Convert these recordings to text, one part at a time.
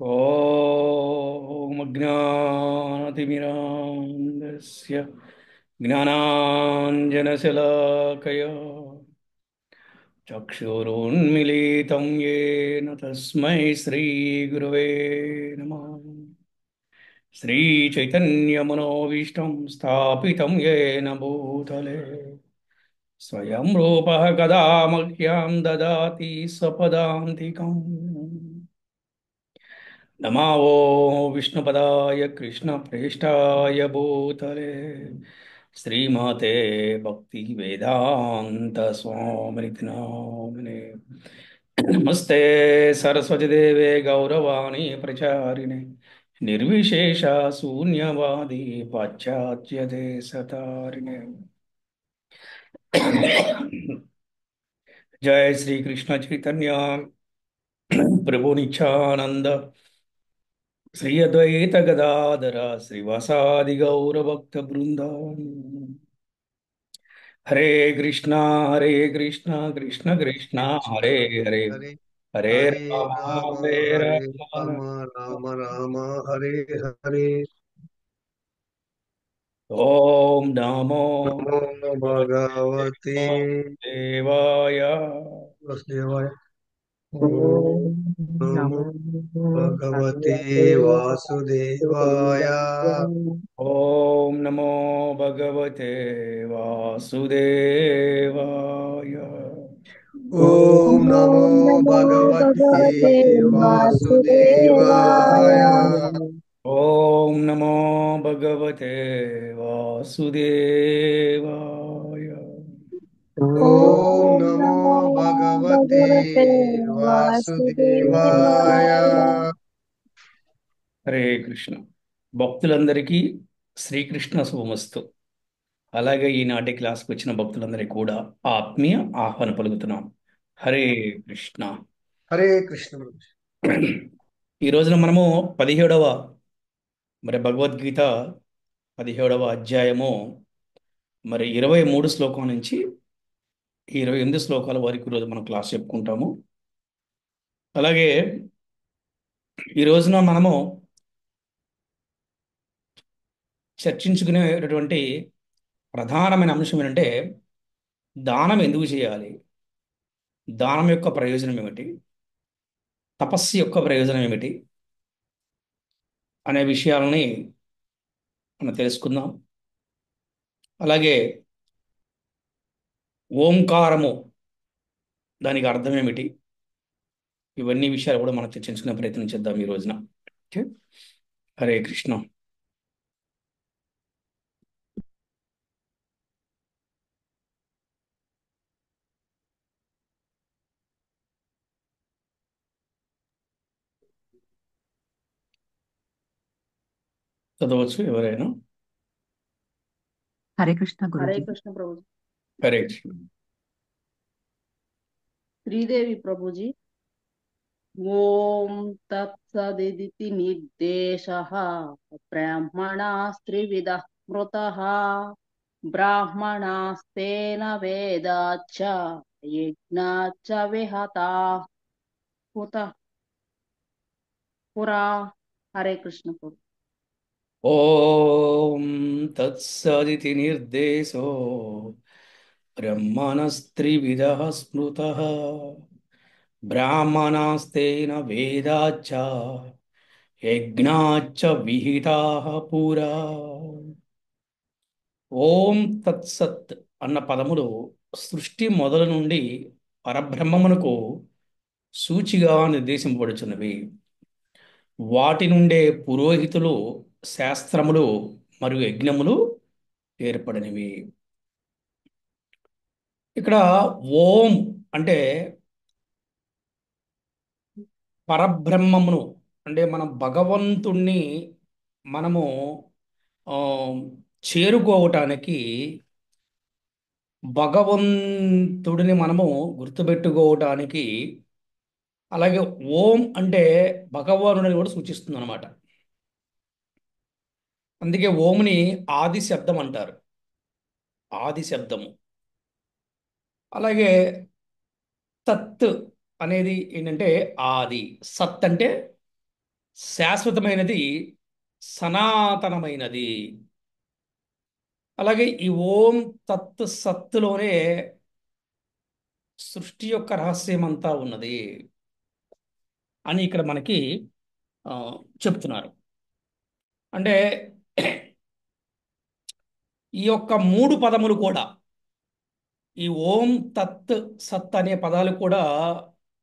ॐ अज्ञानतिमिरान्धस्य ज्ञानाञ्जनशलाकया चक्षुरुन्मिलितं येन तस्मै श्रीगुरवे नमः। श्रीचैतन्यमनोभीष्टं स्थापितं येन भूतले स्वयं रूपः कदा मह्यं ददाति स्वपदान्तिकम्। नमो विष्णुपदाय कृष्णप्रेष्ठाय भूतले श्रीमते भक्तिवेदान्त स्वामिनिति नामिने। नमस्ते सरस्वती देवे गौरवाणी प्रचारिणे निर्विशेष शून्यवादी पाश्चात्य देशतारिणे। जय श्री कृष्ण चैतन्य प्रभु नित्यानंद श्री अद्वैत गदाधर श्रीवासादि गौर भक्त वृंद। हरे कृष्णा कृष्ण कृष्णा कृष्ण हरे कृष्ण हरे हरे हरे हरे राम राम हरे हरे राम राम राम राम हरे हरे। ओम नमो नमो भगवते देवाय। वासुदेवाय। ॐ ओम नमो नमो भगवते भगवते वासुदेवाय। वासुदेवाय। ओम नमो भगवते वासुदेवाय। ओम ॐ नमो नमो भगवते भगवते वासुदेवाय। वासुदेवाय। ओम नमो भगवते वासुदेवाय। ओम ॐ नमो नमो भगवते भगवते वासुदेवाय। वासुदेवाय। హరే కృష్ణ. భక్తులందరికీ శ్రీకృష్ణ శుభమస్తు. అలాగే ఈనాటి క్లాస్కి వచ్చిన భక్తులందరికీ కూడా ఆత్మీయ ఆహ్వానం పలుకుతున్నాం. హరే కృష్ణ. హరే కృష్ణ। ఈ రోజున మనము 17వ భగవద్గీత 17వ అధ్యాయము 23 శ్లోకం నుంచి 28 శ్లోకాల వరకు ఈరోజు మనం క్లాస్ చెప్పుకుంటాము. అలాగే ఈ రోజున మనము చర్చించుకునేటటువంటి ప్రధానమైన అంశం ఏంటంటే దానం ఎందుకు చేయాలి, దానం యొక్క ప్రయోజనం ఏమిటి, తపస్సు యొక్క ప్రయోజనం ఏమిటి అనే విషయాలని మనం తెలుసుకుందాం. అలాగే ఓంకారము దానికి అర్థం ఏమిటి, ఇవన్నీ విషయాలు కూడా మనం చర్చించుకునే ప్రయత్నం చేద్దాం ఈ రోజున. ఓకే. హరే కృష్ణ. చదవచ్చు ఎవరైనా. हरे कृष्ण हरे गुरुजी। कृष्ण प्रभु जी। హరే కృష్ణ. श्रीदेवी प्रभु जी। ओम तत्सदिति निर्देशः ब्राह्मणास्त्रिविधः स्मृतः ब्राह्मणास्तेन वेदाच्च यज्ञाच्च विहताः कुतः पुरा। हरे कृष्ण प्रभु। ఓం తత్సదితి నిర్దేశో బ్రహ్మణస్త్రివిధః స్మృతః బ్రాహ్మణాస్తేన వేదాచ్చ యజ్ఞాచ్చ విహితాః పురా. ఓం తత్సత్ అన్న పదములు సృష్టి మొదలు నుండి పరబ్రహ్మమునకు సూచిగా నిర్దేశింపబడుచున్నవి. వాటి నుండే పురోహితులు, శాస్త్రములు మరియు యజ్ఞములు ఏర్పడినవి. ఇక్కడ ఓం అంటే పరబ్రహ్మమును, అంటే మనం భగవంతుణ్ణి మనము ఆ, చేరుకోవటానికి, భగవంతుడిని మనము గుర్తుపెట్టుకోవటానికి, అలాగే ఓం అంటే భగవానుడిని కూడా సూచిస్తుంది అనమాట. అందుకే ఓంని ఆది శబ్దం అంటారు, ఆది శబ్దము. అలాగే తత్ అనేది ఏంటంటే ఆది, సత్ అంటే శాశ్వతమైనది, సనాతనమైనది. అలాగే ఈ ఓం తత్ సత్తులోనే సృష్టి యొక్క రహస్యం అంతా ఉన్నది అని ఇక్కడ మనకి ఆ, చెప్తున్నారు. అంటే ఈ యొక్క మూడు పదములు కూడా, ఈ ఓం తత్ సత్ అనే పదాలు కూడా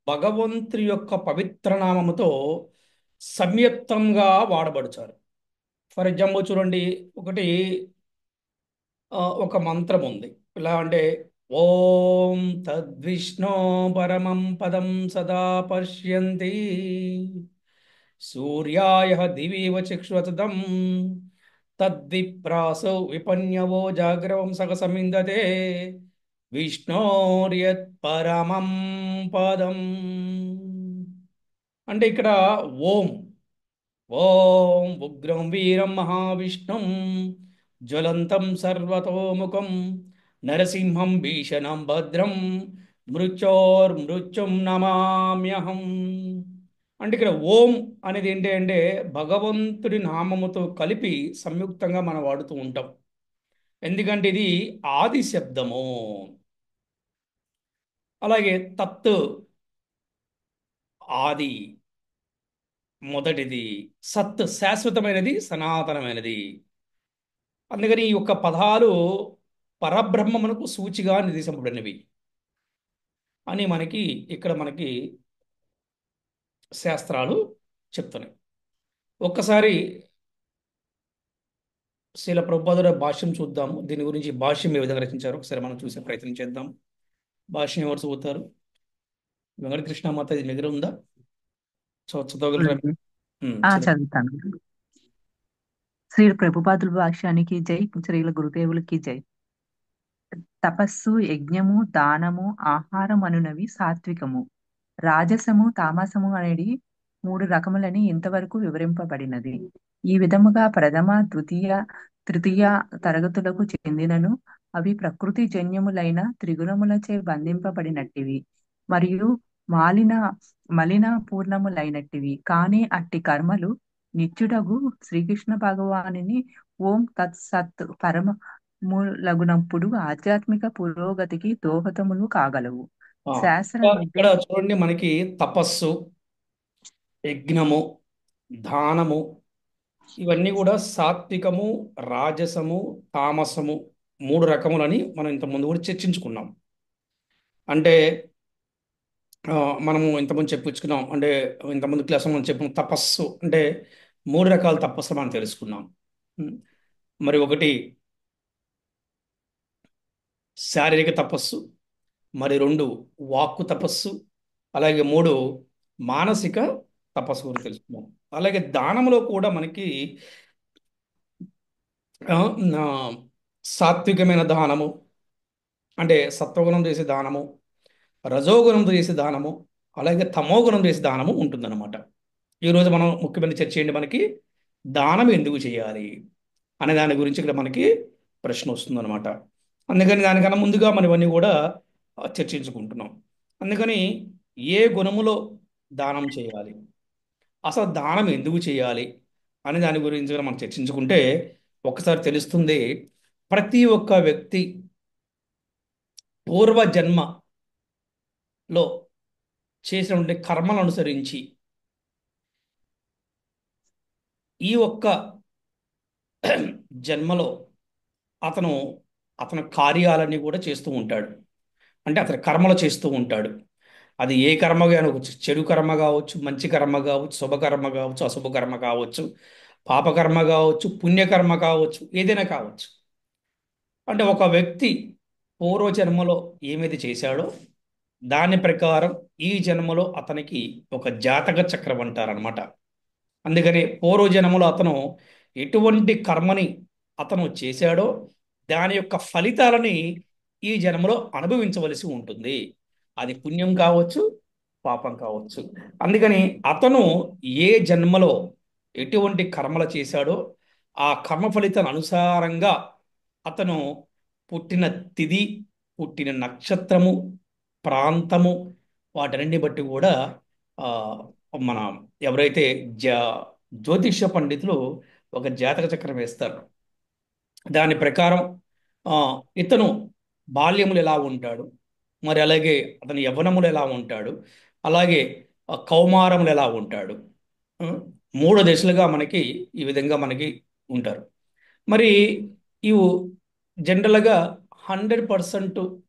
భగవంతుని యొక్క పవిత్ర నామముతో సంయుక్తంగా వాడబడుచారు. ఫర్ ఎగ్జాంపుల్ చూడండి, ఒకటి ఒక మంత్రం ఉంది. ఎలా అంటే, ఓం తద్విష్ణో పరమం పదం సదా పశ్యంతి సూర్యాయ దివివ చక్షువతదం తద్విప్రాసౌ విపన్యవో జాగ్రవం సగ సమిందతే విష్ణోర్యత్ పరమం పదం. అంటే ఇక్కడ ఓం, ఓం ఉగ్రం వీరం మహావిష్ణుం జ్వలంతం సర్వతోముఖం నరసింహం భీషణం భద్రం మృత్యోర్మృత్యుం నమామ్యహం. అంటే ఇక్కడ ఓం అనేది ఏంటి అంటే భగవంతుడి నామముతో కలిపి సంయుక్తంగా మనం వాడుతూ ఉంటాం. ఎందుకంటే ఇది ఆది శబ్దము. అలాగే తత్ ఆది, మొదటిది. సత్ శాశ్వతమైనది, సనాతనమైనది. అందుకని ఈ యొక్క పదాలు పరబ్రహ్మమునకు సూచిగా నిర్దేశింపబడినవి అని మనకి ఇక్కడ మనకి శాస్త్రాలు చెప్తున్నాయి. ఒక్కసారి శీల ప్రభుపాదుల భాష్యం చూద్దాము. దీని గురించి భాష్యం ఏ విధంగా రచించారో ఒకసారి మనం చూసే ప్రయత్నం చేద్దాం. భాష్యం ఎవరు చదువుతారు? వెంకటకృష్ణమాత ఇది దగ్గర ఉందా? చదవగలరా? చదువు. చదువుతాను. శ్రీ ప్రభుపాదుల భాష్యానికి జై, శ్రీల గురుదేవులకి జై. తపస్సు, యజ్ఞము, దానము, ఆహారం అనునవి సాత్వికము. రాజసము, తామసము అనేది 3 రకములని ఇంతవరకు వివరింపబడినది. ఈ విధముగా ప్రథమ, ద్వితీయ, తృతీయ తరగతులకు చెందినను అవి ప్రకృతి జన్యములైన త్రిగుణములచే బంధింపబడినట్టివి మరియు మలిన పూర్ణములైనట్టివి. కానీ అట్టి కర్మలు నిత్యుడగు శ్రీకృష్ణ భగవానుని ఓం తత్ సత్ పరమములగునప్పుడు ఆధ్యాత్మిక పురోగతికి దోహదములు కాగలవు. శాస్త్ర ఇక్కడ చూడండి, మనకి తపస్సు, యజ్ఞము, దానము ఇవన్నీ కూడా సాత్వికము, రాజసము, తామసము 3 రకములని మనం ఇంతకుముందు కూడా చర్చించుకున్నాం. అంటే మనము ఇంతకుముందు చెప్పుకున్నాం. అంటే ఇంతకుముందు క్లాస్ మనం చెప్పుకున్నాం, తపస్సు అంటే 3 రకాల తపస్సు మనం తెలుసుకున్నాం. మరి ఒకటి శారీరక తపస్సు, మరి 2 వాక్కు తపస్సు, అలాగే 3 మానసిక తపస్సు గురించి తెలుసుకున్నాం. అలాగే దానంలో కూడా మనకి ఆ, ఆ, సాత్వికమైన దానము అంటే సత్వగుణం చేసే దానము, రజోగుణంతో చేసే దానము, అలాగే తమోగుణం చేసే దానము ఉంటుందన్నమాట. ఈరోజు మనం ముఖ్యమైన చర్చ ఏంటి, మనకి దానం ఎందుకు చేయాలి అనే దాని గురించి ఇక్కడ మనకి ప్రశ్న వస్తుందన్నమాట. అందుకని దానికన్నా ముందుగా మనం ఇవన్నీ కూడా చర్చించుకుంటున్నాం. అందుకని ఏ గుణములో దానం చేయాలి, అసలు దానం ఎందుకు చేయాలి అనే దాని గురించి కూడా మనం చర్చించుకుంటే ఒకసారి తెలుస్తుంది. ప్రతి ఒక్క వ్యక్తి పూర్వజన్మలో చేసినటువంటి కర్మలను అనుసరించి ఈ ఒక్క జన్మలో అతను అతని కార్యాలన్నీ కూడా చేస్తూ ఉంటాడు. అంటే అతని కర్మలు చేస్తూ ఉంటాడు. అది ఏ కర్మగా అనవచ్చు, చెడు కర్మ కావచ్చు, మంచి కర్మ కావచ్చు, శుభకర్మ కావచ్చు, అశుభ కర్మ కావచ్చు, పాపకర్మ కావచ్చు, పుణ్యకర్మ కావచ్చు, ఏదైనా కావచ్చు. అంటే ఒక వ్యక్తి పూర్వజన్మలో ఏమైతే చేశాడో దాని ప్రకారం ఈ జన్మలో అతనికి ఒక జాతక చక్రం అంటారనమాట. అందుకని పూర్వజన్మలో అతను ఎటువంటి కర్మని అతను చేశాడో దాని యొక్క ఫలితాలని ఈ జన్మలో అనుభవించవలసి ఉంటుంది. అది పుణ్యం కావచ్చు, పాపం కావచ్చు. అందుకని అతను ఏ జన్మలో ఎటువంటి కర్మలు చేశాడో ఆ కర్మ ఫలితాల అనుసారంగా అతను పుట్టిన తిథి, పుట్టిన నక్షత్రము, ప్రాంతము వాటన్నింటిని బట్టి కూడా ఆ, మన ఎవరైతే జా జ్యోతిష్య పండితులు ఒక జాతక చక్రం వేస్తారు. దాని ప్రకారం ఆ, ఇతను బాల్యములు ఎలా ఉంటాడు, మరి అలాగే అతని యవ్వనములు ఎలా ఉంటాడు, అలాగే కౌమారములు ఎలా ఉంటాడు, ఆ, మూడు దశలుగా మనకి ఈ విధంగా మనకి ఉంటారు. మరి ఇవి జనరల్గా 100%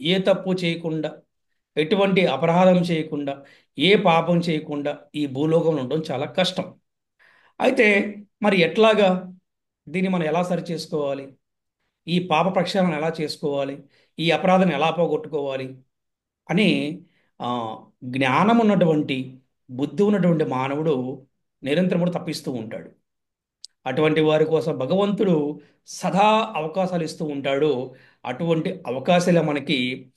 ఏ తప్పు చేయకుండా, ఎటువంటి అపరాధం చేయకుండా, ఏ పాపం చేయకుండా ఈ భూలోకంలో ఉండడం చాలా కష్టం. అయితే మరి ఎట్లాగా దీన్ని మనం ఎలా సరి చేసుకోవాలి, ఈ పాప ప్రక్షాళన ఎలా చేసుకోవాలి, ఈ అపరాధం ఎలా పోగొట్టుకోవాలి అని ఆ, జ్ఞానం ఉన్నటువంటి, బుద్ధి ఉన్నటువంటి మానవుడు నిరంతరం కూడా తప్పిస్తూ ఉంటాడు. అటువంటి వారి కోసం భగవంతుడు సదా అవకాశాలు ఇస్తూ ఉంటాడు. అటువంటి అవకాశాలు మనకి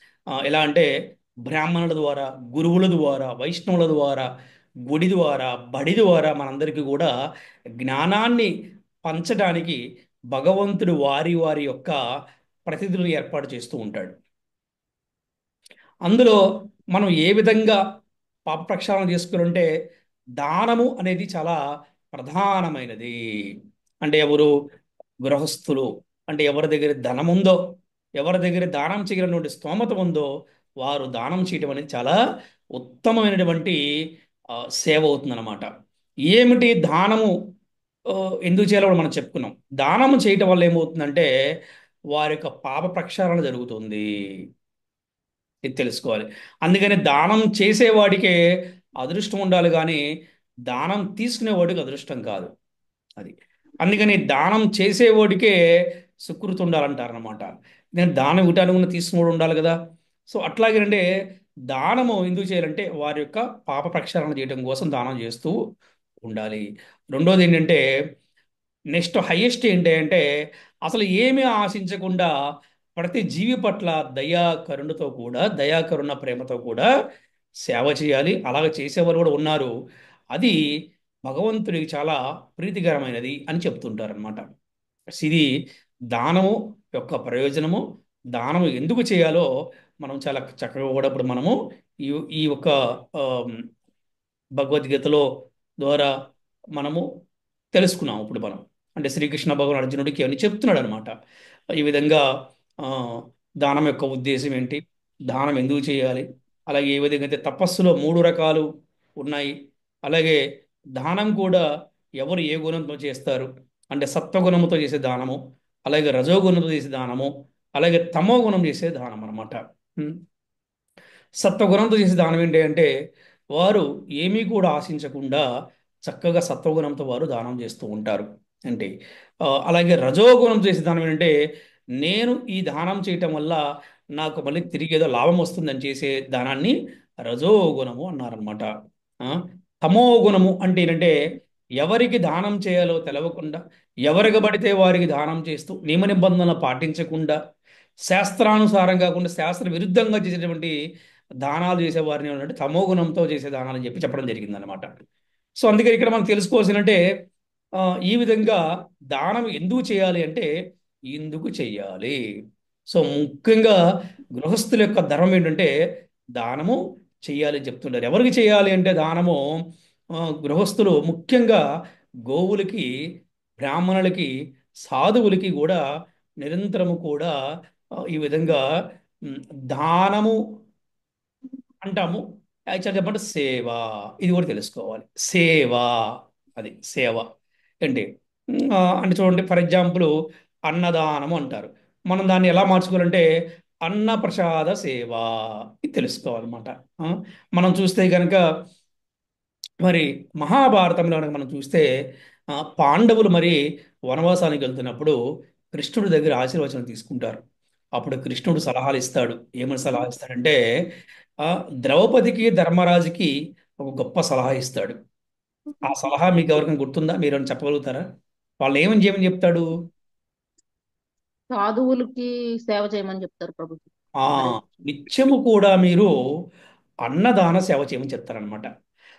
ఎలా అంటే బ్రాహ్మణుల ద్వారా, గురువుల ద్వారా, వైష్ణవుల ద్వారా, గుడి ద్వారా, బడి ద్వారా మనందరికీ కూడా జ్ఞానాన్ని పంచడానికి భగవంతుడు వారి వారి యొక్క ప్రతినిధులను ఏర్పాటు చేస్తూ ఉంటాడు. అందులో మనం ఏ విధంగా పాప ప్రక్షాళన చేసుకోవాలంటే దానము అనేది చాలా ప్రధానమైనది. అంటే ఎవరు? గృహస్థులు. అంటే ఎవరి దగ్గర ధనం ఉందో, ఎవరి దగ్గర దానం చేయగలిగినటువంటి స్తోమత ఉందో వారు దానం చేయడం అనేది చాలా ఉత్తమమైనటువంటి సేవ అవుతుందన్నమాట. ఏమిటి దానము? ఆ, ఎందుకు చేయాలో కూడా మనం చెప్పుకున్నాం. దానము చేయటం వల్ల ఏమవుతుందంటే వారి యొక్క పాప ప్రక్షాళన జరుగుతుంది. ఇది తెలుసుకోవాలి. అందుకని దానం చేసేవాడికే అదృష్టం ఉండాలి కానీ దానం తీసుకునేవాడికి అదృష్టం కాదు. అది అందుకని దానం చేసేవాడికే సుకృతి ఉండాలంటారనమాట. నేను దానం ఇవ్వటానికి ఉన్న తీసుకునేవాడు ఉండాలి కదా. సో అట్లాగేనంటే దానము ఎందుకు చేయాలంటే వారి యొక్క పాప ప్రక్షాళన చేయడం కోసం దానం చేస్తూ ఉండాలి. రెండోది ఏంటంటే నెక్స్ట్ హైయెస్ట్ ఏంటి అంటే అసలు ఏమీ ఆశించకుండా ప్రతి జీవి పట్ల దయా కరుణతో కూడా, దయా కరుణ ప్రేమతో కూడా సేవ చేయాలి. అలాగ చేసేవారు కూడా ఉన్నారు. అది భగవంతుడికి చాలా ప్రీతికరమైనది అని చెప్తుంటారు అనమాట. ఇది దానము యొక్క ప్రయోజనము. దానము ఎందుకు చేయాలో మనం చాలా చక్కగా కూడా ఇప్పుడు మనము ఈ ఈ యొక్క ఆమ్, భగవద్గీతలో ద్వారా మనము తెలుసుకున్నాం. ఇప్పుడు మనం అంటే శ్రీకృష్ణ భగవాన్ అర్జునుడికి అని చెప్తున్నాడు అనమాట. ఈ విధంగా ఆ, దానం యొక్క ఉద్దేశం ఏంటి, దానం ఎందుకు చేయాలి, అలాగే ఏ విధంగా అయితే తపస్సులో మూడు రకాలు ఉన్నాయి, అలాగే దానం కూడా ఎవరు ఏ గుణంతో చేస్తారు అంటే సత్వగుణంతో చేసే దానము, అలాగే రజోగుణంతో చేసే దానము, అలాగే తమో గుణం చేసే దానం అనమాట. సత్వగుణంతో చేసే దానం ఏంటి అంటే వారు ఏమీ కూడా ఆశించకుండా చక్కగా సత్వగుణంతో వారు దానం చేస్తూ ఉంటారు. అంటే అలాగే రజోగుణం చేసే దానం ఏంటంటే నేను ఈ దానం చేయటం వల్ల నాకు మళ్ళీ తిరిగి ఏదో లాభం వస్తుందని చేసే దానాన్ని రజోగుణము అన్నారనమాట. ఆ, తమో గుణము అంటే ఏంటంటే ఎవరికి దానం చేయాలో తెలవకుండా, ఎవరికి పడితే వారికి దానం చేస్తూ నియమ నిబంధనలు పాటించకుండా, శాస్త్రానుసారం కాకుండా శాస్త్ర విరుద్ధంగా చేసేటువంటి దానాలు చేసేవారిని అంటే తమో గుణంతో చేసే దానాలు అని చెప్పి చెప్పడం జరిగింది అనమాట. సో అందుకని ఇక్కడ మనం తెలుసుకోవాల్సిందంటే ఆ, ఈ విధంగా దానం ఎందుకు చేయాలి అంటే ఎందుకు చెయ్యాలి. సో ముఖ్యంగా గృహస్థుల యొక్క ధర్మం ఏంటంటే దానము చెయ్యాలి అని చెప్తుంటారు. ఎవరికి చేయాలి అంటే దానము గృహస్థులు ముఖ్యంగా గోవులకి, బ్రాహ్మణులకి, సాధువులకి కూడా నిరంతరము కూడా ఈ విధంగా ఉమ్, దానము అంటాము. యాక్చువల్గా చెప్పంటే సేవ. ఇది కూడా తెలుసుకోవాలి. సేవ, అది సేవ ఏంటి? అంటే చూడండి, ఫర్ ఎగ్జాంపుల్ అన్నదానము అంటారు. మనం దాన్ని ఎలా మార్చుకోవాలంటే అన్నప్రసాద సేవ. ఇది తెలుసుకోవాలన్నమాట. ఆ, మనం చూస్తే కనుక మరి మహాభారతంలో కనుక మనం చూస్తే పాండవులు మరి వనవాసానికి వెళ్తున్నప్పుడు కృష్ణుడి దగ్గర ఆశీర్వచనం తీసుకుంటారు. అప్పుడు కృష్ణుడు సలహాలు ఇస్తాడు. ఏమని సలహా ఇస్తాడంటే ఆ, ద్రౌపదికి, ధర్మరాజుకి ఒక గొప్ప సలహా ఇస్తాడు. ఆ సలహా మీకు ఎవరికైనా గుర్తుందా? మీరు ఏమైనా చెప్పగలుగుతారా? వాళ్ళు ఏమని చేయమని చెప్తాడు? సాధువులకి సేవ చేయమని చెప్తారు ప్రభుజీ. ఆ హరే నిత్యము కూడా మీరు అన్నదాన సేవ చేయమని చెప్తారనమాట.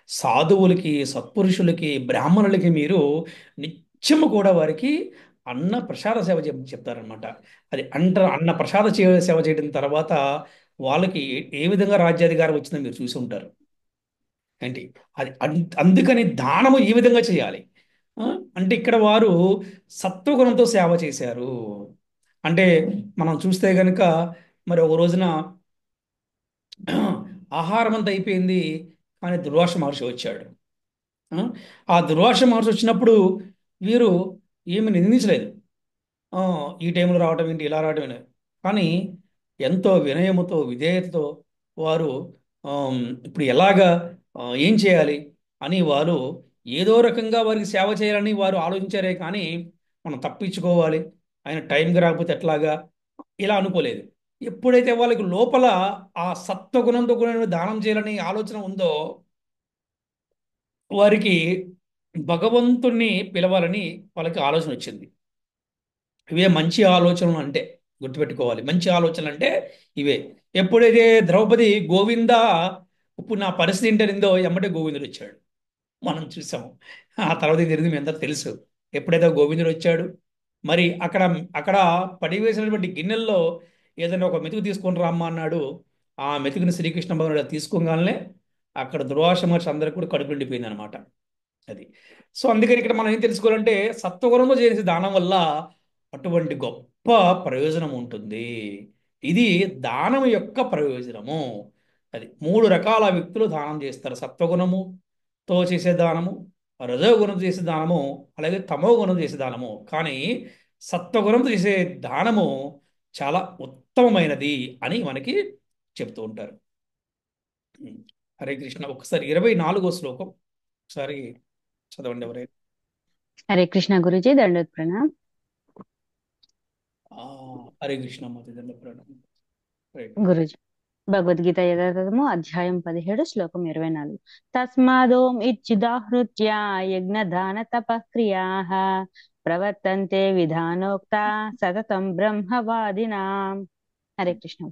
సాధువులకి, సత్పురుషులకి, బ్రాహ్మణులకి మీరు నిత్యము కూడా వారికి అన్న ప్రసాద సేవ చేయమని చెప్తారనమాట. అది అన్న ప్రసాద సేవ చేయడం తర్వాత వాళ్ళకి ఏ విధంగా రాజ్యాధికారం వచ్చిందో మీరు చూసి ఉంటారు. ఏంటి అది అందుకని దానము ఈ విధంగా చేయాలి. ఆ, అంటే ఇక్కడ వారు సత్వగుణంతో సేవ చేశారు. అంటే మనం చూస్తే గనుక మరి ఒక రోజున ఆహారం అంతా అయిపోయింది, కానీ దుర్వాస మహర్షి వచ్చాడు. ఆ, ఆ దుర్వాస మహర్షి వచ్చినప్పుడు వీరు ఏమి నిందించలేదు. ఆ, ఈ టైంలో రావటం ఏంటి, ఇలా రావటం ఏంటి, కానీ ఎంతో వినయముతో విధేయతతో వారు ఇప్పుడు ఎలాగా ఏం చేయాలి అని వారు ఏదో రకంగా వారికి సేవ చేయాలని వారు ఆలోచించారే కానీ మనం తప్పించుకోవాలి, ఆయన టైంకి రాకపోతే ఎట్లాగా ఇలా అనుకోలేదు. ఎప్పుడైతే వాళ్ళకి లోపల ఆ సత్వగుణంతో కూడిన దానం చేయాలని ఆలోచన ఉందో వారికి భగవంతుణ్ణి పిలవాలని వాళ్ళకి ఆలోచన వచ్చింది. ఇవే మంచి ఆలోచనలు అంటే, గుర్తుపెట్టుకోవాలి. మంచి ఆలోచనలు అంటే ఇవే. ఎప్పుడైతే ద్రౌపది గోవింద ఇప్పుడు నా పరిస్థితి ఏంటనిందో ఎమ్మటే గోవిందుడు వచ్చాడు. మనం చూసాము. ఆ తర్వాత ఏం జరిగింది మీ అందరికి తెలుసు. ఎప్పుడైతే గోవిందుడు వచ్చాడు, మరి అక్కడ అక్కడ పడివేసినటువంటి గిన్నెల్లో ఏదైనా ఒక మెతుకు తీసుకొని రమ్మా అన్నాడు. ఆ మెతుకుని శ్రీకృష్ణ భగవానుడు తీసుకోగానే అక్కడ దుర్వాస మహర్షి అందరికి కూడా కడుపు నిండిపోయింది అనమాట. అది. సో అందుకని ఇక్కడ మనం ఏం తెలుసుకోవాలంటే సత్వగుణంలో చేసే దానం వల్ల అటువంటి గొప్ప ప్రయోజనం ఉంటుంది. ఇది దానం యొక్క ప్రయోజనము. అది మూడు రకాల వ్యక్తులు దానం చేస్తారు: సత్వగుణముతో చేసే దానము, రజోగుణం చేసే దానము, అలాగే తమో గుణం చేసే దానము. కానీ సత్వగుణంతో చేసే దానము చాలా ఉత్తమమైనది అని మనకి చెప్తూ ఉంటారు. హరే కృష్ణ. ఒకసారి 24వ శ్లోకం ఒకసారి చదవండి ఎవరైనా. హరే కృష్ణ గురుజీ, దండోత్ ప్రణామ్. ఆ, హరే కృష్ణ మాత ప్రణామం. రైట్. గురుజీ, భగవద్గీత యథాతథము అధ్యాయం 17 శ్లోకం 24. తస్మాదోం ఇచ్చుదాహృత్య యజ్ఞదాన తపక్రియాః ప్రవర్తంతే విధానోక్త సతతం బ్రహ్మవాదినాం. హరే కృష్ణ.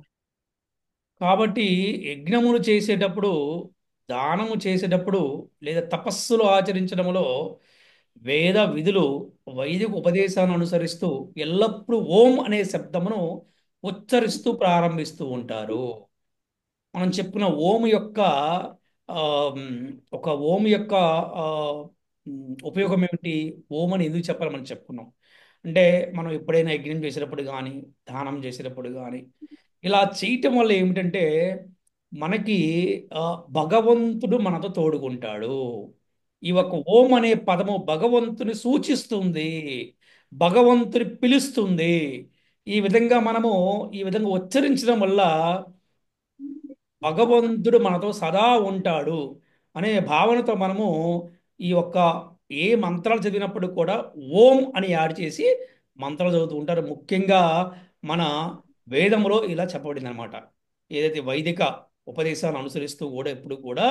కాబట్టి యజ్ఞములు చేసేటప్పుడు, దానము చేసేటప్పుడు, లేదా తపస్సులు ఆచరించడంలో వేద విధులు, వైదిక ఉపదేశాన్ని అనుసరిస్తూ ఎల్లప్పుడూ ఓం అనే శబ్దమును ఉచ్చరిస్తూ ప్రారంభిస్తూ ఉంటారు. మనం చెప్పుకున్న ఓం యొక్క ఆ, మ్, ఒక ఓం యొక్క ఆ, ఉపయోగం ఏమిటి, ఓం అని ఎందుకు చెప్పాలి మనం చెప్పుకున్నాం అంటే, మనం ఎప్పుడైనా యజ్ఞం చేసేటప్పుడు కానీ దానం చేసేటప్పుడు కానీ ఇలా చేయటం వల్ల ఏమిటంటే మనకి ఆ, భగవంతుడు మనతో తోడుకుంటాడు. ఈ ఒక ఓం అనే పదము భగవంతుని సూచిస్తుంది, భగవంతుని పిలుస్తుంది. ఈ విధంగా మనము ఈ విధంగా ఉచ్చరించడం వల్ల భగవంతుడు మనతో సదా ఉంటాడు అనే భావనతో మనము ఈ యొక్క ఏ మంత్రాలు చదివినప్పుడు కూడా ఓం అని యాడ్ చేసి మంత్రాలు చదువుతూ ఉంటారు. ముఖ్యంగా మన వేదంలో ఇలా చెప్పబడింది అనమాట. ఏదైతే వైదిక ఉపదేశాలను అనుసరిస్తూ కూడా ఎప్పుడు కూడా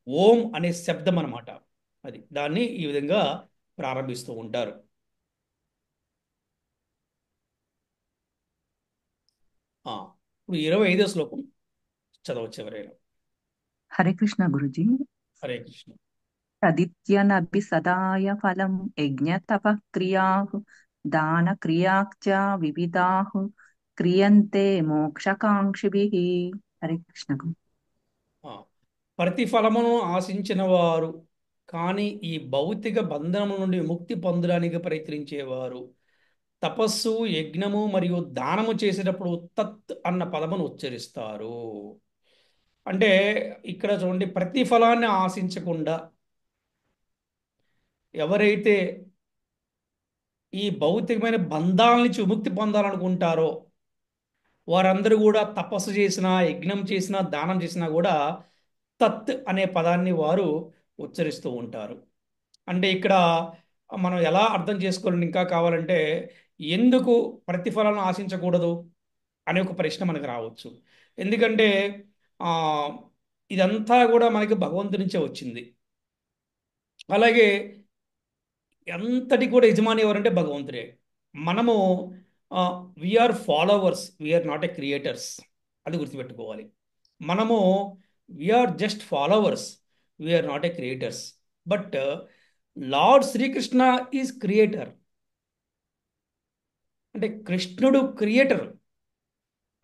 ఓం అనే శబ్దం అనమాట. అది దాన్ని ఈ విధంగా ప్రారంభిస్తూ ఉంటారు. ఆ, ఇప్పుడు 25వ శ్లోకం చదవచ్చు ఎవరైనా. హరే కృష్ణ గురుజీ. హరే కృష్ణ. తదిత్యనపి సదాయ ఫలం యజ్ఞ తపః క్రియాః దాన క్రియాః చ వివిధాః క్రియంతే మోక్షకాంక్షిభిః. హరే కృష్ణ గురు. ఆ, ప్రతిఫలమును ఆశించిన వారు కానీ ఈ భౌతిక బంధనము నుండి విముక్తి పొందడానికి ప్రయత్నించేవారు తపస్సు, యజ్ఞము మరియు దానము చేసేటప్పుడు తత్ అన్న పదమును ఉచ్చరిస్తారు. అంటే ఇక్కడ చూడండి, ప్రతిఫలాన్ని ఆశించకుండా ఎవరైతే ఈ భౌతికమైన బంధాల నుంచి విముక్తి పొందాలనుకుంటారో వారందరూ కూడా తపస్సు చేసినా, యజ్ఞం చేసినా, దానం చేసినా కూడా తత్ అనే పదాన్ని వారు ఉచ్చరిస్తూ ఉంటారు. అంటే ఇక్కడ మనం ఎలా అర్థం చేసుకోవాలని ఇంకా కావాలంటే, ఎందుకు ప్రతిఫలాలను ఆశించకూడదు అనే ఒక ప్రశ్న మనకు రావచ్చు. ఎందుకంటే ఆ, ఇదంతా కూడా మనకి భగవంతుడి నుంచే వచ్చింది. అలాగే ఎంతటి కూడా యజమాని ఎవరంటే భగవంతుడే. మనము we are followers, we are not a creators. అది గుర్తుపెట్టుకోవాలి. మనము we are just followers, we are not a creators. But lord Sri Krishna is creator. అంటే కృష్ణుడు క్రియేటర్.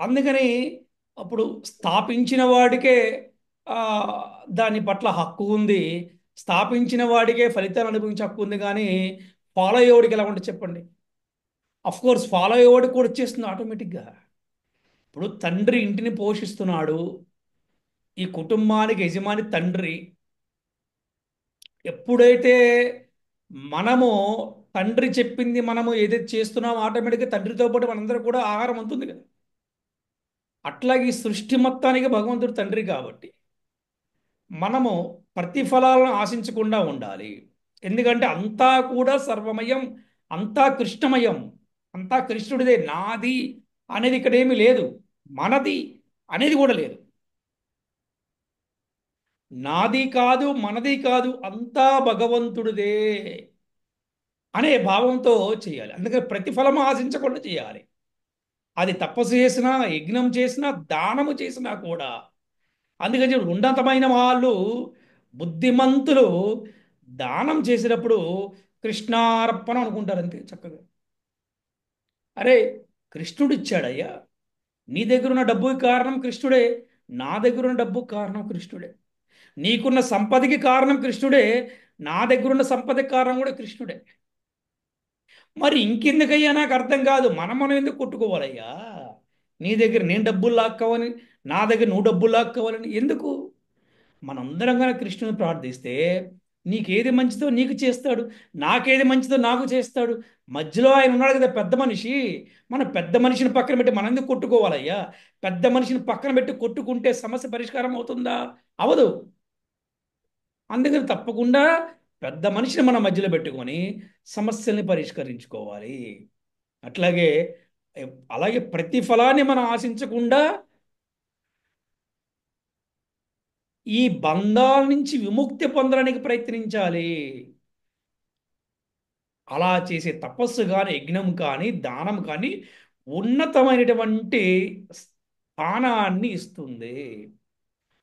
అందుకని అప్పుడు స్థాపించిన వాడికే ఆ, దాని పట్ల హక్కు ఉంది. స్థాపించిన వాడికే ఫలితాన్ని అనుభవించే హక్కు ఉంది, కానీ ఫాలో అయ్యేవాడికి ఎలా ఉంటుంది చెప్పండి? అఫ్ కోర్స్ ఫాలో అయ్యేవాడికి కూడా వచ్చేస్తుంది ఆటోమేటిక్గా. ఇప్పుడు తండ్రి ఇంటిని పోషిస్తున్నాడు, ఈ కుటుంబానికి యజమాని తండ్రి. ఎప్పుడైతే మనము తండ్రి చెప్పింది మనము ఏదైతే చేస్తున్నామో ఆటోమేటిక్గా తండ్రితో పాటు మనందరూ కూడా ఆహారం ఉంటుంది కదా. అట్లాగే ఈ సృష్టి మొత్తానికి భగవంతుడు తండ్రి కాబట్టి మనము ప్రతిఫలాలను ఆశించకుండా ఉండాలి. ఎందుకంటే అంతా కూడా సర్వమయం, అంతా కృష్ణమయం, అంతా కృష్ణుడిదే. నాది అనేది ఇక్కడ ఏమీ లేదు, మనది అనేది కూడా లేదు. నాది కాదు, మనది కాదు, అంతా భగవంతుడిదే అనే భావంతో చేయాలి. అందుకని ప్రతిఫలం ఆశించకుండా చేయాలి. అది తపస్సు చేసినా, యజ్ఞం చేసినా, దానము చేసినా కూడా. అందుకని చెప్పి ఉన్నతమైన వాళ్ళు, బుద్ధిమంతులు దానం చేసినప్పుడు కృష్ణార్పణ అనుకుంటారు అంతే చక్కగా. అరే, కృష్ణుడు ఇచ్చాడయ్యా, నీ దగ్గర ఉన్న డబ్బుకి కారణం కృష్ణుడే, నా దగ్గర ఉన్న డబ్బుకి కారణం కృష్ణుడే. నీకున్న సంపదకి కారణం కృష్ణుడే, నా దగ్గర ఉన్న సంపదకి కారణం కూడా కృష్ణుడే. మరి ఇంకెందుకయ్యా నాకు అర్థం కాదు, మనం ఎందుకు కొట్టుకోవాలయ్యా? నీ దగ్గర నేను డబ్బులు లాక్కోవాలని, నా దగ్గర నువ్వు డబ్బులు లాక్కోవాలని ఎందుకు? మనందరం కనుక కృష్ణుని ప్రార్థిస్తే నీకేది మంచిదో నీకు చేస్తాడు, నాకేది మంచిదో నాకు చేస్తాడు. మధ్యలో ఆయన ఉన్నాడు కదా పెద్ద మనిషి. మన పెద్ద మనిషిని పక్కన పెట్టి మనం ఎందుకు కొట్టుకోవాలయ్యా? పెద్ద మనిషిని పక్కన పెట్టి కొట్టుకుంటే సమస్య పరిష్కారం అవుతుందా? అవదు. అందుకని తప్పకుండా పెద్ద మనిషిని మన మధ్యలో పెట్టుకొని సమస్యల్ని పరిష్కరించుకోవాలి. అట్లాగే అలాగే ప్రతిఫలాన్ని మనం ఆశించకుండా ఈ బంధాల నుంచి విముక్తి పొందడానికి ప్రయత్నించాలి. అలా చేసే తపస్సు కానీ, యజ్ఞం కానీ, దానం కానీ ఉన్నతమైనటువంటి స్థానాన్ని ఇస్తుంది.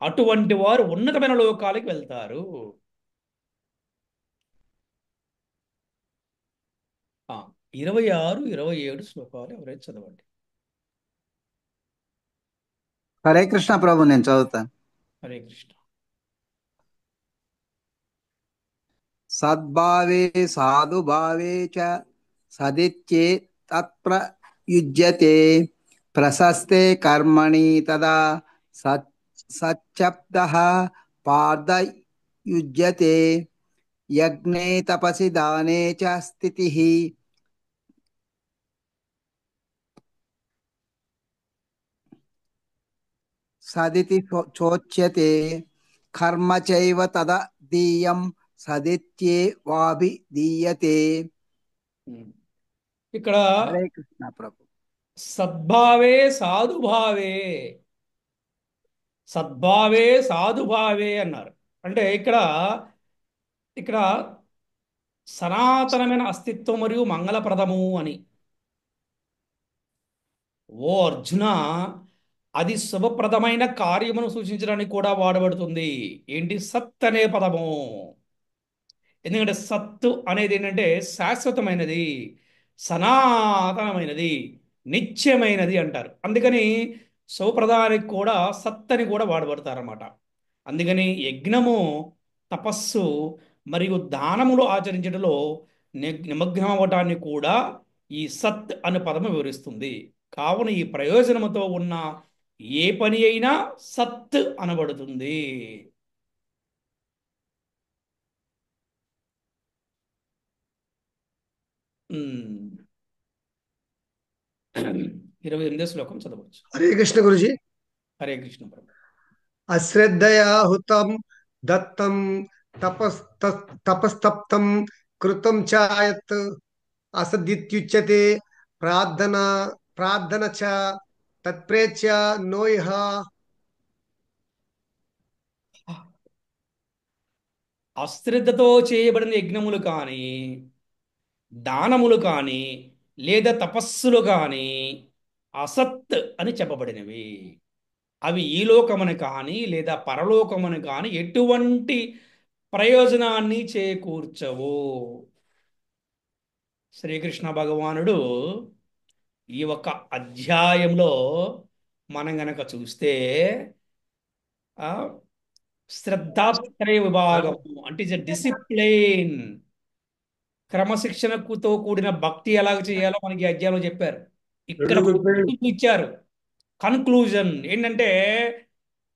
అటువంటి వారు ఉన్నతమైన లోకాలకు వెళ్తారు. ఆ, 26, 27 శ్లోకాలు ఎవరైతే చదవండి. హరే కృష్ణ ప్రభు, నేను చదువుతాను. హరే కృష్ణ. సద్భావే సాధుభావే చ సదిత్యే తత్ప్రయుజ్యతే ప్రశస్తే కర్మణి తదా సచ్చబ్దః పార్థయుజ్యతే యజ్ఞే తపసి దానే చ స్థితిః సదితి చోచ్యతే కర్మ చైవ తదీయం సదిత్యే వాభిధీయతే. ఇక్కడ హరే కృష్ణ ప్రభు. సద్భావే సాధుభావే, సద్భావే సాధుభావే అన్నారు. అంటే ఇక్కడ ఇక్కడ సనాతనమైన అస్తిత్వం మరియు మంగళప్రదము అని. ఓ అర్జున, అది శుభప్రదమైన కార్యమును సూచించడానికి కూడా వాడబడుతుంది. ఏంటి? సత్ అనే పదము. ఎందుకంటే సత్తు అనేది ఏంటంటే శాశ్వతమైనది, సనాతనమైనది, నిత్యమైనది అంటారు. అందుకని శుభప్రదానికి కూడా సత్ అని కూడా వాడబడతారన్నమాట. అందుకని యజ్ఞము, తపస్సు మరియు దానములు ఆచరించడంలో నిమగ్నం అవ్వటాన్ని కూడా ఈ సత్ అనే పదము వివరిస్తుంది. కావున ఈ ప్రయోజనముతో ఉన్న ఏ పని అయినా సత్ అనబడుతుంది. ఉమ్. 28వ శ్లోకం చదవచ్చు. హరే కృష్ణ గురుజీ. హరే కృష్ణ ప్రభు. అశ్రద్ధయా హుతం దత్తం తపస్తప్తం కృతం చాయత్ అసదిత్యుచ్యతే ప్రార్థన ప్రార్థన చ తత్ప్రేత్య నోయిహ. అశ్రద్ధతో చేయబడిన యజ్ఞములు కానీ, దానములు కానీ, లేదా తపస్సులు కానీ అసత్ అని చెప్పబడినవి. అవి ఈ లోకమును కానీ లేదా పరలోకమును కానీ ఎటువంటి ప్రయోజనాన్ని చేకూర్చవు. శ్రీకృష్ణ భగవానుడు ఈ ఒక్క అధ్యాయంలో మనం గనక చూస్తే శ్రద్ధాత్రయ విభాగము అంటే ఇస్ డిసిప్లైన్, క్రమశిక్షణతో కూడిన భక్తి ఎలాగ చేయాలో మనకి ఈ అధ్యాయంలో చెప్పారు. ఇక్కడ conclusion ఇచ్చారు. కన్క్లూజన్ ఏంటంటే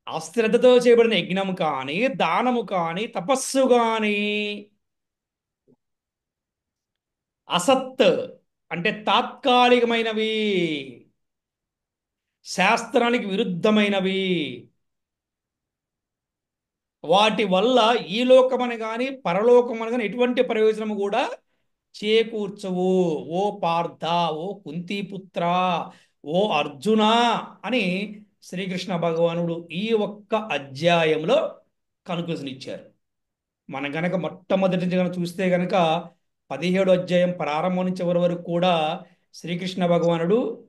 అశ్రద్ధతో చేయబడిన యజ్ఞము కానీ, దానము కానీ, తపస్సు కానీ అసత్ అంటే తాత్కాలికమైనవి, శాస్త్రానికి విరుద్ధమైనవి, వాటి వల్ల ఈ లోకమని కానీ పరలోకమని కానీ ఎటువంటి ప్రయోజనము కూడా చేకూర్చవు. ఓ పార్థ, ఓ కుంతిపుత్ర, ఓ అర్జున అని శ్రీకృష్ణ భగవానుడు ఈ ఒక్క అధ్యాయంలో కన్క్లూజన్ ఇచ్చారు. మనం గనక మొట్టమొదటి నుంచి గనక చూస్తే గనక 17 అధ్యాయం ప్రారంభం నుంచి చివరి వరకు కూడా శ్రీకృష్ణ భగవానుడు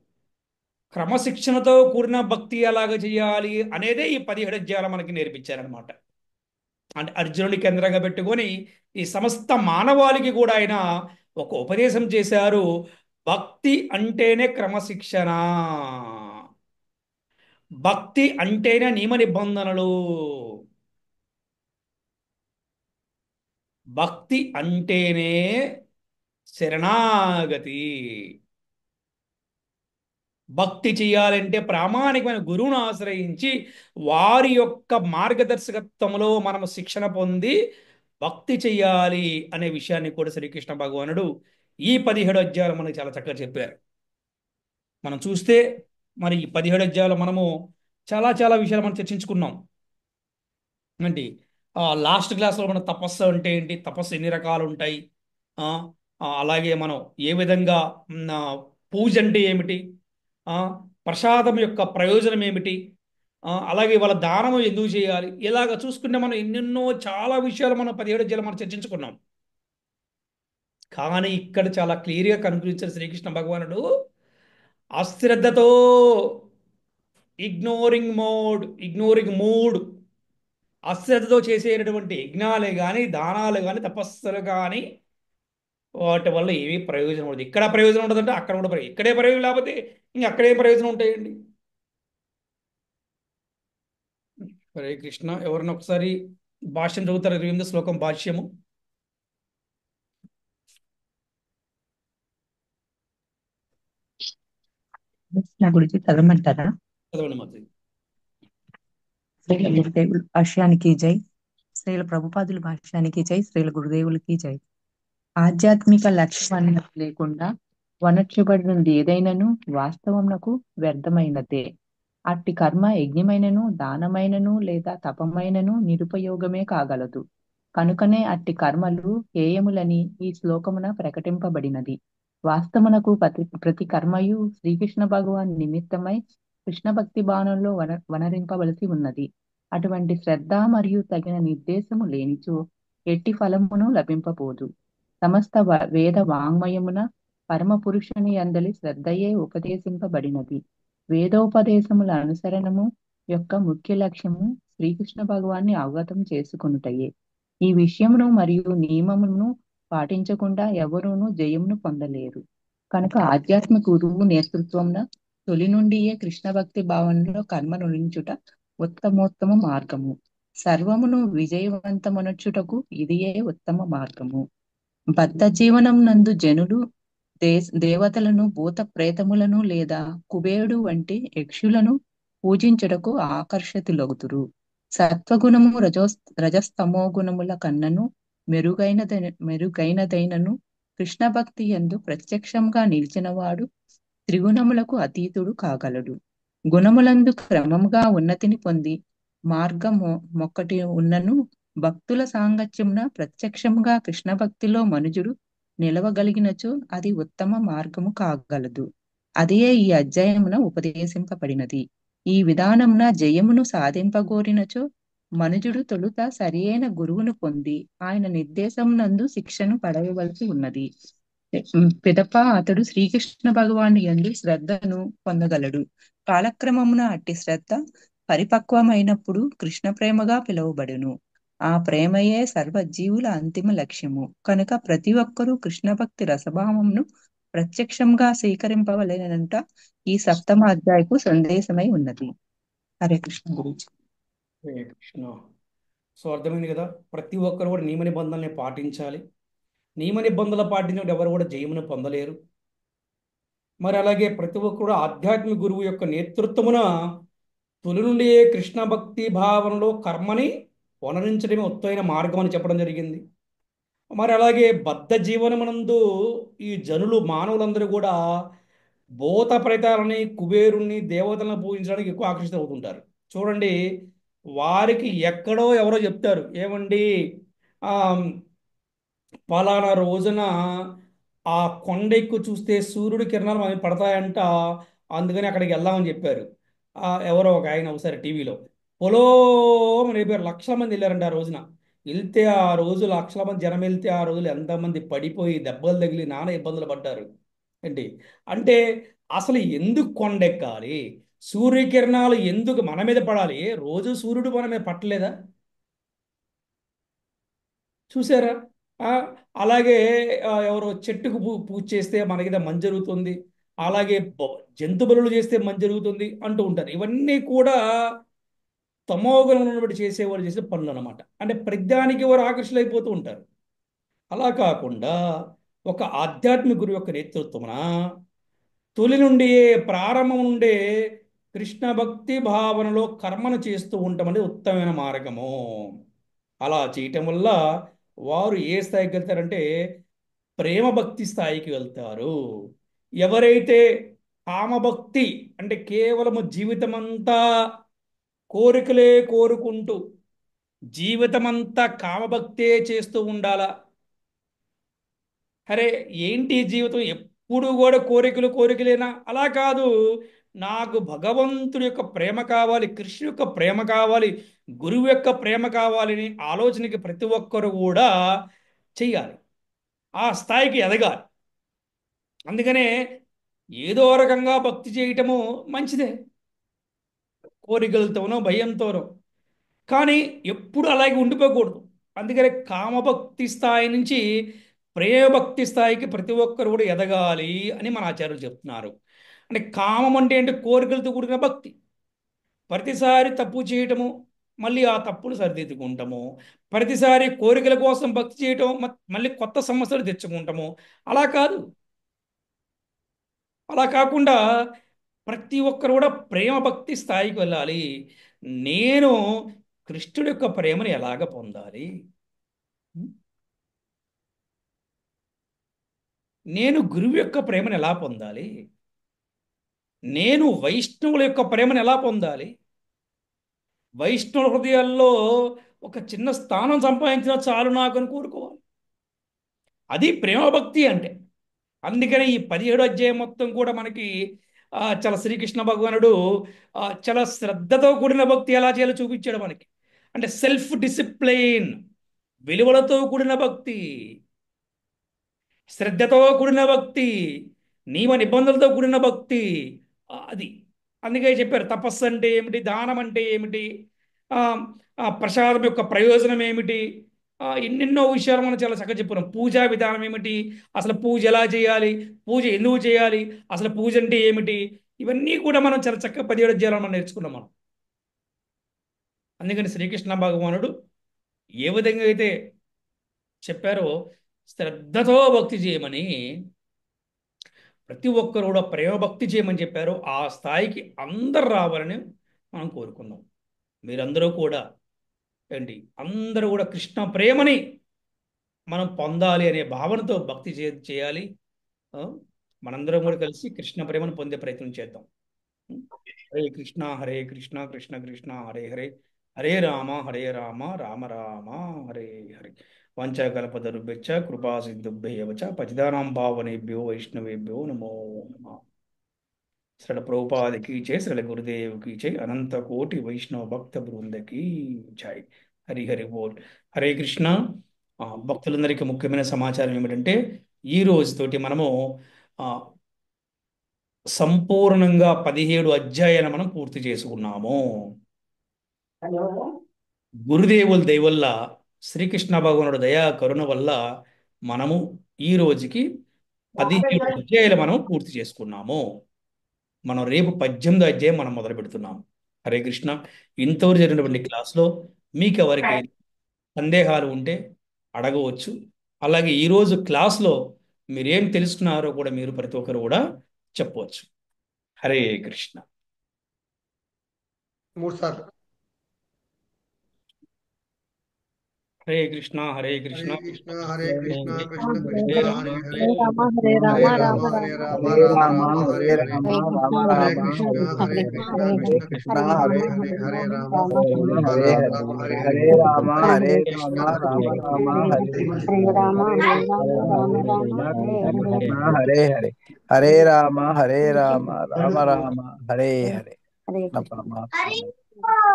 క్రమశిక్షణతో కూడిన భక్తి ఎలాగ చేయాలి అనేదే ఈ 17 అధ్యాయాలు మనకి నేర్పించారనమాట. అంటే అర్జునుడి కేంద్రంగా పెట్టుకొని ఈ సమస్త మానవాళికి కూడా ఆయన ఒక ఉపదేశం చేశారు. భక్తి అంటేనే క్రమశిక్షణ, భక్తి అంటేనే నియమ నిబంధనలు, భక్తి అంటేనే శరణాగతి. భక్తి చేయాలంటే ప్రామాణికమైన గురువును ఆశ్రయించి వారి యొక్క మార్గదర్శకత్వంలో మనం శిక్షణ పొంది భక్తి చెయ్యాలి అనే విషయాన్ని కూడా శ్రీకృష్ణ భగవానుడు ఈ 17 అధ్యాయాలు మనకి చాలా చక్కగా చెప్పారు. మనం చూస్తే మరి ఈ 17 అధ్యాయాలు మనము చాలా చాలా విషయాలు మనం చర్చించుకున్నాం. ఏంటి లాస్ట్ క్లాస్లో మన తపస్సు అంటే ఏంటి, తపస్సు ఎన్ని రకాలు ఉంటాయి, ఆ, అలాగే మనం ఏ విధంగా పూజ అంటే ఏమిటి, ఆ, ప్రసాదం యొక్క ప్రయోజనం ఏమిటి, అలాగే వాళ్ళ దానం ఎందుకు చేయాలి, ఇలాగ చూసుకుంటే మనం ఎన్నెన్నో చాలా విషయాలు మనం 17 అధ్యాయాలు మనం చర్చించుకున్నాం. కానీ ఇక్కడ చాలా క్లియర్గా కనుగొనించిన శ్రీకృష్ణ భగవానుడు అశ్రద్ధతో ఇగ్నోరింగ్ మూడ్ అశ్రద్ధతో చేసేటటువంటి యజ్ఞాలే కానీ, దానాలు కానీ, తపస్సులు కానీ వాటి వల్ల ఏమీ ప్రయోజనం ఉండదు. ఇక్కడ ప్రయోజనం ఉండదంటే అక్కడ కూడా ప్రయోజనం, ఇక్కడే ప్రయోజనం లేకపోతే ఇంక అక్కడే ప్రయోజనం ఉంటాయండి. హరే కృష్ణ. ఎవరన్నా ఒకసారి భాష్యం చదువుతారు, 28 శ్లోకం భాష్యము. నా గురించి చదవమంటారా? చదవండి మాది. శ్రీల గురుదేవులు భాష్యానికి జై, శ్రీల ప్రభుపాదుల భాష్యానికి జై, శ్రీల గురుదేవులకి జై. ఆధ్యాత్మిక లక్ష్యం లేకుండా వనర్చబడినది ఏదైనను వాస్తవమునకు వ్యర్థమైనదే. అట్టి కర్మ యజ్ఞమైనను, దానమైనను లేదా తపమైనను నిరుపయోగమే కాగలదు. కనుకనే అట్టి కర్మలు హేయములని ఈ శ్లోకమున ప్రకటింపబడినది. వాస్తవమునకు ప్రతి కర్మయు శ్రీకృష్ణ భగవాన్ నిమిత్తమై కృష్ణ భక్తి భావనలో వనరింపవలసి ఉన్నది. అటువంటి శ్రద్ధ మరియు తగిన నిర్దేశము లేనిచో ఎట్టి ఫలమును లభింపబోదు. సమస్త వేద వాంగ్మయమున పరమ పురుషుని అందలి శ్రద్ధయే ఉపదేశింపబడినది. వేదోపదేశముల అనుసరణము యొక్క ముఖ్య లక్ష్యము శ్రీకృష్ణ భగవాన్ని అవగతం చేసుకొనుటయే. ఈ విషయమును మరియు నియమమును పాటించకుండా ఎవరూనూ జయమును పొందలేరు. కనుక ఆధ్యాత్మిక గురువు నేతృత్వంన తొలి నుండియే కృష్ణ భక్తి భావనలో కర్మ నుంచుట ఉత్తమోత్తమ మార్గము. సర్వమును విజయవంతమనొచ్చుటకు ఇదియే ఉత్తమ మార్గము. బద్ధ జీవనం నందు జనులు దేవతలను, భూత ప్రేతములను లేదా కుబేరుడు వంటి యక్షులను పూజించుటకు ఆకర్షితులగుతురు. సత్వగుణము రజస్తమో గుణముల కన్నను మెరుగైనదైనను కృష్ణ భక్తి యందు ప్రత్యక్షంగా నిలిచినవాడు త్రిగుణములకు అతీతుడు కాగలడు. గుణములందు క్రమముగా ఉన్నతిని పొంది మార్గము మొక్కటి ఉన్నను భక్తుల సాంగత్యమున ప్రత్యక్షంగా కృష్ణ భక్తిలో మనుజుడు నిలవగలిగినచో అది ఉత్తమ మార్గము కాగలదు. అదే ఈ అధ్యాయమున ఉపదేశింపబడినది. ఈ విధానమున జయమును సాధింపగోరినచో మనుజుడు తొలుత సరియైన గురువును పొంది ఆయన నిర్దేశమునందు శిక్షను పడవలసి ఉన్నది. పిదప అతడు శ్రీకృష్ణ భగవాను యందు శ్రద్ధను పొందగలడు. కాలక్రమమున అట్టి శ్రద్ధ పరిపక్వమైనప్పుడు కృష్ణ ప్రేమగా పిలువబడును. ఆ ప్రేమయే సర్వజీవుల అంతిమ లక్ష్యము. కనుక ప్రతి ఒక్కరూ కృష్ణ భక్తి రసభావమును ప్రత్యక్షంగా స్వీకరింపవలెనంట ఈ సప్తమ అధ్యాయకు సందేశమై ఉన్నది. హరే కృష్ణ గురించి. హరే కృష్ణ. సో అర్థమైంది కదా. ప్రతి ఒక్కరు కూడా నియమ నిబంధనల్ని పాటించాలి. నియమ నిబంధనలు పాటించినప్పుడు ఎవరు కూడా జయమును పొందలేరు. మరి అలాగే ప్రతి ఒక్కరు ఆధ్యాత్మిక గురువు యొక్క నేతృత్వమున తొలి నుండి కృష్ణ భక్తి భావనలో కర్మని వనరించడమే ఉత్తమైన మార్గం అని చెప్పడం జరిగింది. మరి అలాగే బద్ధ జీవనమునందు ఈ జనులు మానవులందరూ కూడా భూత ప్రేతాలని, కుబేరుణ్ణి, దేవతలను పూజించడానికి ఎక్కువ ఆకర్షితులవుతుంటారు. చూడండి, వారికి ఎక్కడో ఎవరో చెప్తారు, ఏమండి ఆ పలానా రోజున ఆ కొండ ఎక్కు చూస్తే సూర్యుడి కిరణాలు మనకి పడతాయంట, అందుకని అక్కడికి వెళ్దామని చెప్పారు. ఎవరో ఒక ఆయన ఒకసారి టీవీలో పొలోమని చెప్పారు. లక్షల మంది వెళ్ళారంట ఆ రోజున. వెళ్తే ఆ రోజు లక్షల మంది జనం వెళ్తే ఆ రోజులు ఎంతమంది పడిపోయి దెబ్బలు తగిలి నానా ఇబ్బందులు పడ్డారు. ఏంటి అంటే అసలు ఎందుకు కొండెక్కాలి? సూర్యకిరణాలు ఎందుకు మన మీద పడాలి? రోజు సూర్యుడు మన మీద పట్టలేదా? చూసారా? ఆ, అలాగే ఎవరో చెట్టుకు పూజ చేస్తే మనకి మంచి జరుగుతుంది, అలాగే జంతు బలులు చేస్తే మంచి జరుగుతుంది అంటూ ఉంటారు. ఇవన్నీ కూడా తమోగుణం బట్టి చేసేవారు చేసే పనులు అనమాట. అంటే ప్రతిదానికి వారు ఆకర్షితులైపోతూ ఉంటారు. అలా కాకుండా ఒక ఆధ్యాత్మిక గురువు యొక్క నేతృత్వమున తొలి నుండి ప్రారంభం నుండే కృష్ణ భక్తి భావనలో కర్మను చేస్తూ ఉండటం అనేది ఉత్తమమైన మార్గము. అలా చేయటం వల్ల వారు ఏ స్థాయికి వెళ్తారంటే ప్రేమ భక్తి స్థాయికి వెళ్తారు. ఎవరైతే కామభక్తి అంటే కేవలము జీవితమంతా కోరికలే కోరుకుంటూ జీవితమంతా కామభక్తే చేస్తూ ఉండాలా? అరే ఏంటి జీవితం ఎప్పుడు కూడా కోరికలు కోరికలేనా? అలా కాదు. నాకు భగవంతుడి యొక్క ప్రేమ కావాలి, కృష్ణు యొక్క ప్రేమ కావాలి, గురువు యొక్క ప్రేమ కావాలని ఆలోచనకి ప్రతి ఒక్కరు కూడా చెయ్యాలి. ఆ స్థాయికి ఎదగాలి. అందుకనే ఏదో రకంగా భక్తి చేయటము మంచిదే, కోరికలతోనో భయంతోనో. కానీ ఎప్పుడు అలాగే ఉండిపోకూడదు. అందుకనే కామభక్తి స్థాయి నుంచి ప్రేమభక్తి స్థాయికి ప్రతి ఒక్కరు కూడా ఎదగాలి అని మన ఆచార్యులు చెప్తున్నారు. అంటే కామం అంటే ఏంటి? కోరికలతో కూడిన భక్తి. ప్రతిసారి తప్పు చేయటము, మళ్ళీ ఆ తప్పును సరిదిద్దుకుంటాము. ప్రతిసారి కోరికల కోసం భక్తి చేయటం, మళ్ళీ కొత్త సమస్యలు తెచ్చుకుంటాము. అలా కాదు. అలా కాకుండా ప్రతి ఒక్కరు కూడా ప్రేమ భక్తి స్థాయికి వెళ్ళాలి. నేను కృష్ణుడి యొక్క ప్రేమను ఎలాగ పొందాలి? నేను గురువు యొక్క ప్రేమను ఎలా పొందాలి? నేను వైష్ణవుల యొక్క ప్రేమను ఎలా పొందాలి? వైష్ణవ హృదయాల్లో ఒక చిన్న స్థానం సంపాదించిన చాలు నాకు అని కోరుకోవాలి. అది ప్రేమ భక్తి అంటే. అందుకని ఈ 17 అధ్యాయం మొత్తం కూడా మనకి చాలా శ్రీకృష్ణ భగవానుడు చాలా శ్రద్ధతో కూడిన భక్తి ఎలా చేయాలో చూపించాడు మనకి. అంటే సెల్ఫ్ డిసిప్లైన్, విలువలతో కూడిన భక్తి, శ్రద్ధతో కూడిన భక్తి, నియమ నిబంధనలతో కూడిన భక్తి. అది అందుకే చెప్పారు తపస్సు అంటే ఏమిటి, దానం అంటే ఏమిటి, ఆ, ప్రసాదం యొక్క ప్రయోజనం ఏమిటి, ఎన్నెన్నో విషయాలు మనం చాలా చక్కగా చెప్పుకున్నాం. పూజా విధానం ఏమిటి, అసలు పూజ ఎలా చేయాలి, పూజ ఎందుకు చేయాలి, అసలు పూజ అంటే ఏమిటి, ఇవన్నీ కూడా మనం చాలా చక్కగా 17 అధ్యాయాలు మనం నేర్చుకున్నాం మనం. అందుకని శ్రీకృష్ణ భగవానుడు ఏ విధంగా అయితే చెప్పారో శ్రద్ధతో భక్తి చేయమని, ప్రతి ఒక్కరు కూడా ప్రేమ భక్తి చేయమని చెప్పారో ఆ స్థాయికి అందరు రావాలని మనం కోరుకుందాం. మీరందరూ కూడా ఏంటి, అందరూ కూడా కృష్ణ ప్రేమని మనం పొందాలి అనే భావనతో భక్తి చేయాలి. ఆ, మనందరం కూడా కలిసి కృష్ణ ప్రేమను పొందే ప్రయత్నం చేద్దాం. హరే కృష్ణ హరే కృష్ణ కృష్ణ కృష్ణ హరే హరే, హరే రామ హరే రామ రామ రామ హరే హరే. వంచకల్పతరుభ్యశ్చ కృపా సింధుభ్యెవ చ పతితానాం పావనేభ్యో వైష్ణవేభ్యో నమో నమః. శ్రీల ప్రభుపాదికి జై, శ్రీల గురుదేవ్కి జై, అనంత కోటి వైష్ణవ భక్త బృందకి జై. హరి హరి బోల్. హరే కృష్ణ. భక్తులందరికీ ముఖ్యమైన సమాచారం ఏమిటంటే ఈ రోజుతోటి మనము ఆ, సంపూర్ణంగా 17 అధ్యాయాలు మనం పూర్తి చేసుకున్నాము. గురుదేవుల దయ వల్ల, శ్రీకృష్ణ భగవానుడు దయా కరుణ వల్ల మనము ఈ రోజుకి 17 అధ్యాయాలు మనం పూర్తి చేసుకున్నాము. మనం రేపు 18 అధ్యాయం మనం మొదలు పెడుతున్నాం. హరే కృష్ణ. ఇంతవరకు జరిగినటువంటి క్లాస్లో మీకు ఎవరికైనా సందేహాలు ఉంటే అడగవచ్చు. అలాగే ఈరోజు క్లాస్లో మీరేం తెలుసుకున్నారో కూడా మీరు ప్రతి ఒక్కరు కూడా చెప్పవచ్చు. హరే కృష్ణ. 3 సార్లు. హరే కృష్ణ హరే హరే కృష్ణ కృష్ణ హరే కృష్ణ కృష్ణ హరే కృష్ణ రామ హరే హరే హరే రామ హరే రామ హరే రామ రామ హరే రామ రామ హరే రామ రామ రామ హరే హరే హరే రామ రామ హరే రామ కృష్ణ హరే హరే హరే కృష్ణ హరే కృష్ణ కృష్ణ కృష్ణ హరే హరే హరే హరే రామ రామ రామ హరే రామ హరే రామ హరే హరే హరే రామ హరే కృష్ణ రామ రామ రామ హరే హరే హరే రామ హరే హరే రామ రామ రామ రామ రామ హరే హరే కృష్ణ హరే హరే హరే రామ రామ రామ హరే హరే హరే నా కృష్ణ పరమాత్మ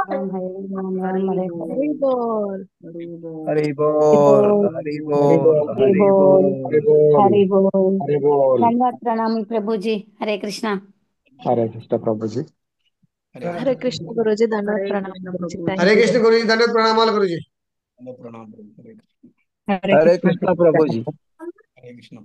రామ హరే రామ హరి రామ హరే బోల్ హరే బోల్ హరి బోల్ హరి హరి బోల్ బోల్ హరి హరి బోల్ బోల్ హరి హరి బోల్ బోల్ హరి బోల్ హరి బోల్ ధన్యవాद प्रणाम प्रभु जी हरे कृष्णा హరే కృష్ణ ప్రభుజీ. హరే హరే కృష్ణ గురూజీ ధన్యవాద హరే ప్రణామం కృష్ణ గురూజీ ప్రభు. హరే థ్యాంక్ యూ కృష్ణ గురుజీ. ధన్యవాద ప్రణామాలు గురుజీ. ప్రణామం. హరే కృష్ణ. హరే హరే కృష్ణ కృష్ణ ప్రభుజీ. హరే కృష్ణ.